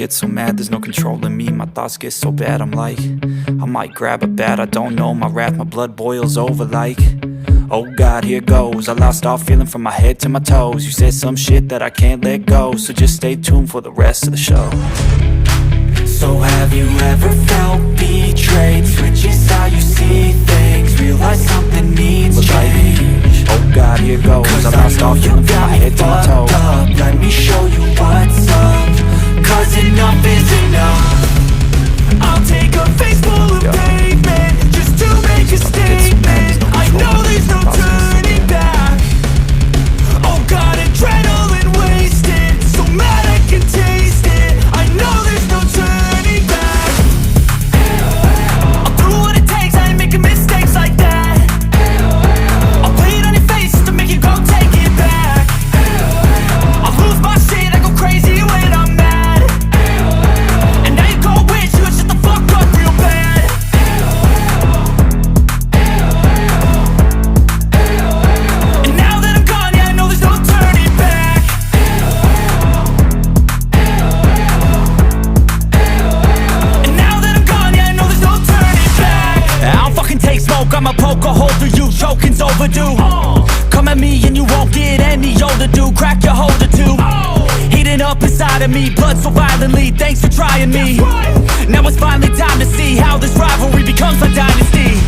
get so mad, there's no controlling me. My thoughts get so bad, I'm like, I might grab a bat, I don't know. My wrath, my blood boils over like, oh God, here goes. I lost all feeling from my head to my toes. You said some shit that I can't let go, so just stay tuned for the rest of the show. So have you ever felt betrayed? Switches how you see things, realize something needs change. Oh God, here goes. I lost all feeling from my head to my toes. Let me show you what's up, cause enough is enough. I'll take a face full of pavement just to make a statement. I know there's no turning back. Oh God, adrenaline wasted, so mad I can taste it. I know there's no turning back. I'll do what it takes, I ain't making mistakes like that. I'll play it on your face just to make you go take it back. I'll lose my shit, I go crazy when I'm mad. And now you go wish you would shut the fuck up real bad. And now that I'm gone, yeah, I know there's no turning back. And now that I'm gone, yeah, I know there's no turning back. I don't fucking take smoke, I'ma poke a hole through you, choking's overdue. Come at me and you won't get any older, dude. Crack your holder too. Heating up inside of me, blood so violently, thanks for trying me. Now it's finally time to see how this rivalry becomes a dynasty.